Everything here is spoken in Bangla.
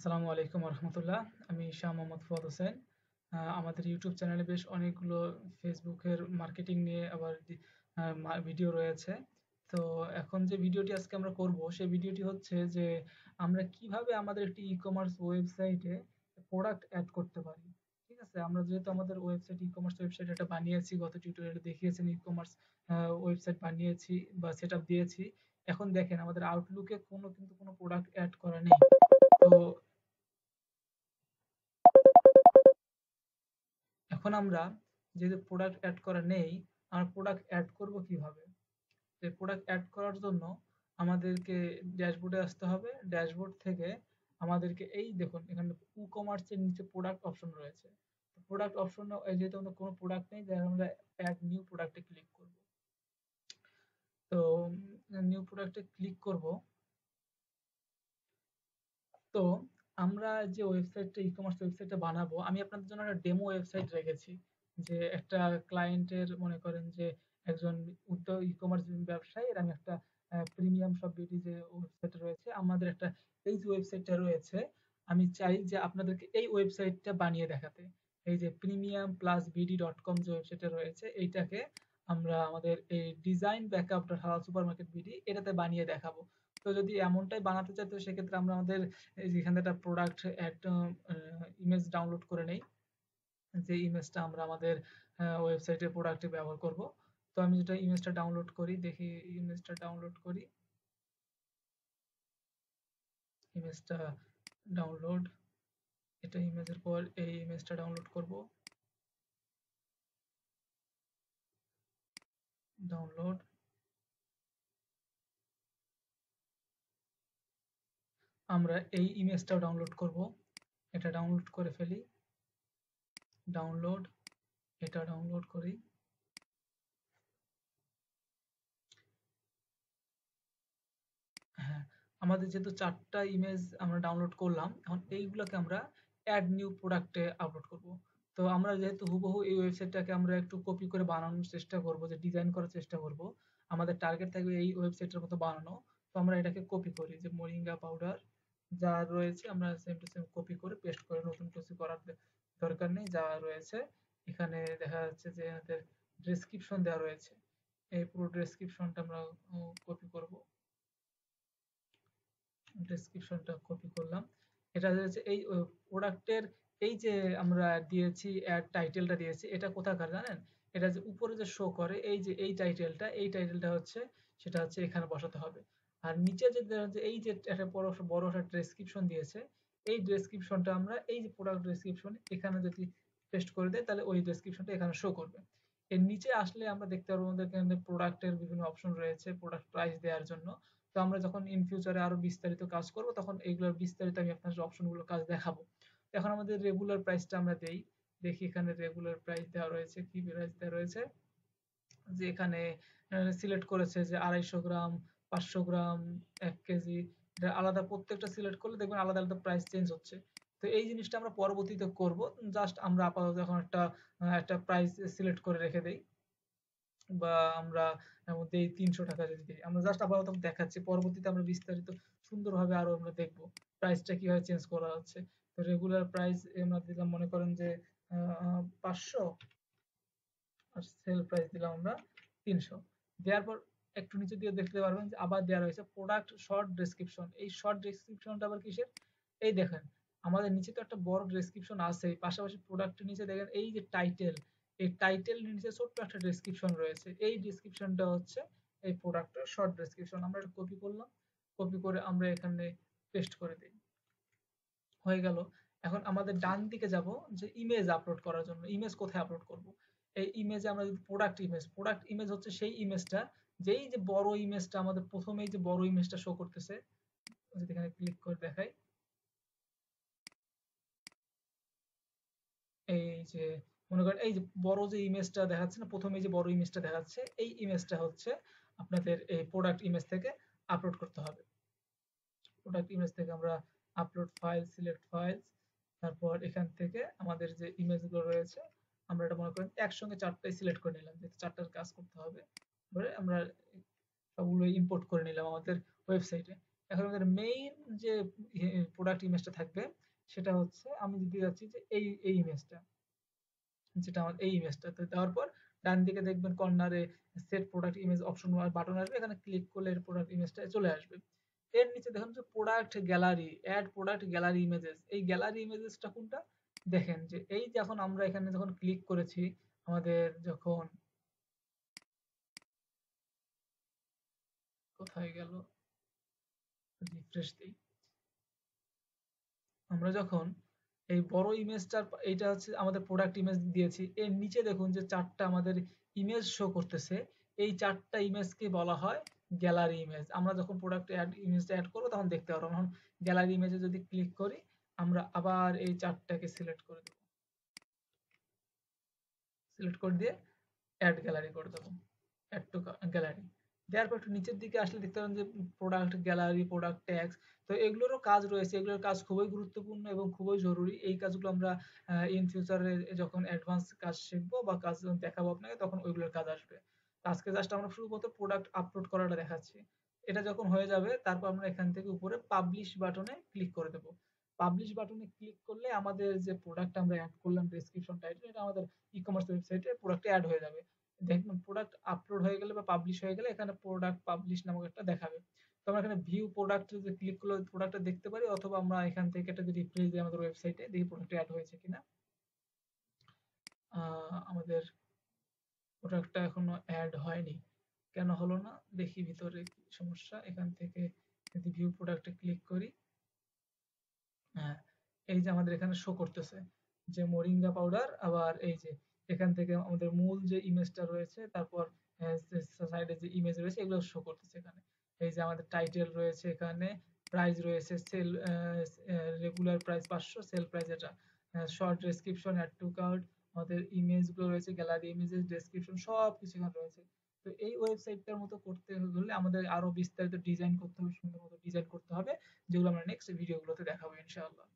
আসসালামু আলাইকুম রহমতুল্লাহ। আমি শাহ মোহাম্মদ ফুয়াদ হোসেন। আমাদের ইউটিউব চ্যানেলে বেশ অনেকগুলো ফেসবুকের মার্কেটিং নিয়ে আবার ভিডিও রয়েছে। তো এখন যে ভিডিওটি আজকে আমরা করব সেই ভিডিওটি হচ্ছে যে আমরা কিভাবে আমাদের একটি ই কমার্স ওয়েবসাইটে প্রোডাক্ট অ্যাড করতে পারি। ঠিক আছে, আমরা যেহেতু আমাদের ওয়েবসাইট ই কমার্স ওয়েবসাইট এটা বানিয়েছি, গত টিউটোরিয়ালে দেখিয়েছেন ই কমার্স ওয়েবসাইট বানিয়েছি বা সেট আপ দিয়েছি। এখন দেখেন আমাদের আউটলুকে কিন্তু কোনো প্রোডাক্ট অ্যাড করা নেই। তো এখন আমরা যেহেতু প্রোডাক্ট অ্যাড করা নেই, আমরা প্রোডাক্ট অ্যাড করব কিভাবে? যে প্রোডাক্ট অ্যাড করার জন্য আমাদেরকে ড্যাশবোর্ডে আসতে হবে। ড্যাশবোর্ড থেকে আমাদেরকে এই দেখুন এখানে কমার্স এর নিচে প্রোডাক্ট অপশন রয়েছে। প্রোডাক্ট অপশনে যেহেতু আমাদের কোনো প্রোডাক্ট নেই, তাই আমরা অ্যাড নিউ প্রোডাক্টে ক্লিক করব। তো নিউ প্রোডাক্টে ক্লিক করব। তো আমরা যে ওয়েবসাইটটা ই কমার্স ওয়েবসাইটটা বানাবো, আমি আপনাদের জন্য একটা ডেমো ওয়েবসাইট রেখেছি। যে একটা ক্লায়েন্টের মনে করেন যে একজন ই কমার্স ব্যবসায়ী, এর আমি একটা প্রিমিয়াম শপ বিডি যে ওয়েবসাইটটা রয়েছে, আমাদের একটা এই যে ওয়েবসাইটটা রয়েছে, আমি চাই যে আপনাদেরকে এই ওয়েবসাইটটা বানিয়ে দেখাতে। এই যে premium plus BD dot com যে ওয়েবসাইটটা রয়েছে, এইটাকে আমরা আমাদের এই ডিজাইন ব্যাকআপ ডট হালাল সুপার মার্কেট বিডি এটাতে বানিয়ে দেখাবো। তো যদি এমনটাই বানাতে চাই, তো সেক্ষেত্রে আমরা আমাদের এই যে এখানে একটা প্রোডাক্ট একটা ইমেজ ডাউনলোড করে নেই, যে ইমেজটা আমরা আমাদের ওয়েবসাইটে প্রোডাক্টে ব্যবহার করব। তো আমি যেটা ইমেজটা ডাউনলোড করি, দেখি ইমেজটা ডাউনলোড করি। ইমেজটা ডাউনলোড, এটা ইমেজের পর এই ইমেজটা ডাউনলোড করব। ডাউনলোড, আমরা এই ইমেজটাও ডাউনলোড করব। এটা ডাউনলোড করে ফেলি। ডাউনলোড, এটা ডাউনলোড করি। হ্যাঁ, আমাদের যেহেতু ৪ টা ইমেজ আমরা ডাউনলোড করলাম, এখন এইগুলাকে আমরা এড নিউ প্রোডাক্টে আপলোড করব। তো আমরা যেহেতু হুবহু এই ওয়েবসাইটটাকে আমরা একটু কপি করে বানানোর চেষ্টা করব, যে ডিজাইন করার চেষ্টা করব। আমাদের টার্গেট থাকবে এই ওয়েবসাইটের মতো বানানো। তো আমরা এটাকে কপি করি, যে মোরিঙ্গা পাউডার যা রয়েছে আমরা সেম টু সেম কপি করে পেস্ট করে, নতুন কিছু করার দরকার নেই। যা রয়েছে এখানে দেখা যাচ্ছে যে আমাদের ডেসক্রিপশন দেওয়া রয়েছে। এই পুরো ডেসক্রিপশনটা আমরা কপি করব। ডেসক্রিপশনটা কপি করলাম। এটা হচ্ছে এই প্রোডাক্টের এই যে আমরা দিয়েছি অ্যাড টাইটেলটা দিয়েছি, এটা কোথাকার জানেন? এটা যে উপরে যে শো করে এই যে এই টাইটেলটা হচ্ছে, সেটা হচ্ছে এখানে বসাতে হবে। আর নিচে যে এই যে একটা বড় একটা ডেসক্রিপশন দিয়েছে, এই ডেসক্রিপশনটা আমরা এই যে প্রোডাক্ট ডেসক্রিপশন এখানে যদি পেস্ট করে দেই, তাহলে ওই ডেসক্রিপশনটা এখানে শো করবে। এর নিচে আসলে আমরা দেখতে পারবো আমাদের এখানে প্রোডাক্টের বিভিন্ন অপশন রয়েছে প্রোডাক্ট প্রাইস দেওয়ার জন্য। তো আমরা যখন ইন ফিউচারে আরো বিস্তারিত কাজ করব, তখন এইগুলোর বিস্তারিত আমি আপনাদের অপশনগুলো কাজ দেখাবো। এখন আমাদের রেগুলার প্রাইসটা আমরা দেই। দেখি এখানে রেগুলার প্রাইস দেওয়া রয়েছে, কি প্রাইস দেওয়া রয়েছে, যে এখানে সিলেক্ট করেছে যে 250 গ্রাম, 500 গ্রাম, 1 কেজি, এটা আলাদা প্রত্যেকটা সিলেক্ট করলে দেখবেন আলাদা আলাদা প্রাইস চেঞ্জ হচ্ছে। তো এই জিনিসটা আমরা পরবর্তীতে করব। জাস্ট আমরা আপাতত এখন একটা প্রাইস সিলেক্ট করে রেখে দেই, বা আমরা এর মধ্যে এই ৩০০ টাকা যদি দিই, আমরা জাস্ট আপাতত দেখাচ্ছি। পরবর্তীতে আমরা বিস্তারিত সুন্দরভাবে আরো আমরা দেখব প্রাইসটা কিভাবে চেঞ্জ করা হচ্ছে। তো রেগুলার প্রাইস আমরা দিলাম মনে করেন যে ৫০০, আর সেল প্রাইস দিলাম আমরা ৩০০। দেওয়ার পর একটু নিচে দিয়ে দেখতে পারবেন যে আবার দেওয়া রয়েছে প্রোডাক্ট শর্ট ডেসক্রিপশন। এই শর্ট ডেসক্রিপশনটা আবার কিসের? এই দেখেন আমাদের নিচে তো একটা বড় ডেসক্রিপশন আছে, পাশাপাশি প্রোডাক্টের নিচে দেখেন এই যে টাইটেল, এই টাইটেল নিচে ছোট্ট একটা ডেসক্রিপশন রয়েছে। এই ডেসক্রিপশনটা হচ্ছে এই প্রোডাক্টের শর্ট ডেসক্রিপশন। আমরা এটা কপি করলাম, কপি করে আমরা এখানে পেস্ট করে দিই। হয়ে গেল। এখন আমাদের ডান দিকে যাব যে ইমেজ আপলোড করার জন্য। ইমেজ কোথায় আপলোড করব? এই ইমেজে আমরা যদি প্রোডাক্ট ইমেজ হচ্ছে সেই ইমেজটা, যেই যে বড় ইমেজটা আমাদের প্রথমেই যে বড় ইমেজটা শো করতেছে, যদি এখানে ক্লিক করে দেখাই, এই যে মনে করেন এই যে বড় যে ইমেজটা দেখাচ্ছে না, প্রথমে যে বড় ইমেজটা দেখাচ্ছে, এই ইমেজটা হচ্ছে আপনাদের এই প্রোডাক্ট ইমেজ থেকে আপলোড করতে হবে। প্রোডাক্ট ইমেজ থেকে আমরা আপলোড ফাইল, সিলেক্ট ফাইলস, তারপর এখান থেকে আমাদের যে ইমেজগুলো রয়েছে আমরা এটা মনে করেন একসঙ্গে ৪ টাই সিলেক্ট করে নিলাম, যেহেতু ৪ টার কাজ করতে হবে। ধরে আমরা সবগুলো ইম্পোর্ট করে নিলাম আমাদের ওয়েবসাইটে। এখন আমাদের মেইন যে প্রোডাক্ট ইমেজটা থাকবে সেটা হচ্ছে আমি দিতে যাচ্ছি যে এই ইমেজটা, যেটা আমার এই ইমেজটা তো দেওয়ার পর ডান দিকে দেখবেন কর্নারে set product image option button আসবে, এখানে ক্লিক করলে এর প্রোডাক্ট ইমেজটা চলে আসবে। এর নিচে দেখুন যে product gallery, add product gallery images, এই গ্যালারি ইমেজেসটা কোনটা, দেখেন যে এই যে এখন আমরা এখানে যখন ক্লিক করেছি, আমাদের যখন কোথায় গেল, রিফ্রেশ দিই, আমরা যখন এই বড় ইমেজটার এইটা হচ্ছে আমাদের প্রোডাক্ট ইমেজ দিয়েছি, এর নিচে দেখুন যে চারটা আমাদের ইমেজ শো করতেছে, এই চারটা ইমেজকে বলা হয় গ্যালারি ইমেজ। আমরা যখন প্রোডাক্ট অ্যাড ইমেজটা অ্যাড করবো তখন দেখতে পারবো। এখন গ্যালারি ইমেজে যদি ক্লিক করি, আমরা আবার এই চারটাকে সিলেক্ট করে দেবো, সিলেক্ট করে দিয়ে অ্যাড গ্যালারি করে দেবো, অ্যাড টু গ্যালারি দেওয়ার পর একটু নিচের দিকে আসলে দেখতে পারেন যে প্রোডাক্ট গ্যালারি, প্রোডাক্ট ট্যাগস, তো এগুলোরও কাজ রয়েছে, এগুলোর কাজ খুবই গুরুত্বপূর্ণ এবং খুবই জরুরি। এই কাজগুলো আমরা ইন ফিউচারে যখন অ্যাডভান্স কাজ শিখবো বা কাজ দেখাবো আপনাকে, তখন ওইগুলোর কাজ আসবে। তো আজকে জাস্ট আমরা শুধুমাত্র প্রোডাক্ট আপলোড করাটা দেখাচ্ছি। এটা যখন হয়ে যাবে তারপর আমরা এখান থেকে উপরে পাবলিশ বাটনে ক্লিক করে দেবো। পাবলিশ বাটনে ক্লিক করলে আমাদের যে প্রোডাক্ট আমরা অ্যাড করলাম ডেসক্রিপশন টাইটেল, এটা আমাদের ই কমার্স ওয়েবসাইটে প্রোডাক্টে অ্যাড হয়ে যাবে। দেখবেন প্রোডাক্ট আপলোড হয়ে গেলে বা পাবলিশ হয়ে গেলে এখানে প্রোডাক্ট পাবলিশ নামক একটা দেখাবে। তো আমরা এখানে ভিউ প্রোডাক্ট যদি ক্লিক করলে প্রোডাক্টটা দেখতে পারি, অথবা আমরা এখান থেকে এটা যদি রিফ্রেশ দিই আমাদের ওয়েবসাইটে, দেখি প্রোডাক্ট অ্যাড হয়েছে কিনা। আমাদের প্রোডাক্টটা এখনো অ্যাড হয়নি, কেন হলো না দেখি ভিতরে কি সমস্যা। এখান থেকে যদি ভিউ প্রোডাক্টে ক্লিক করি, হ্যাঁ, এই যে আমাদের এখানে শো করতেছে যে মোরিঙ্গা পাউডার, আবার এই যে এখান থেকে আমাদের মূল যে ইমেজটা রয়েছে, তারপর সাইডে যে ইমেজ রয়েছে এগুলো শো করতেছে এখানে। এই যে আমাদের টাইটেল রয়েছে, এখানে প্রাইস রয়েছে, sale regular price 500, sale price এটা, short description, add to cart, আমাদের ইমেজ গুলো রয়েছে, গ্যালারি ইমেজেস, ডেসক্রিপশন সব কিছু এখানে রয়েছে। তো এই ওয়েবসাইটটার মতো করতে হলে আমাদের আরো বিস্তারিত ডিজাইন করতে হবে, সুন্দর মতো ডিজাইন করতে হবে, যেগুলো আমরা নেক্সট ভিডিওগুলোতে দেখাবো ইনশাআল্লাহ।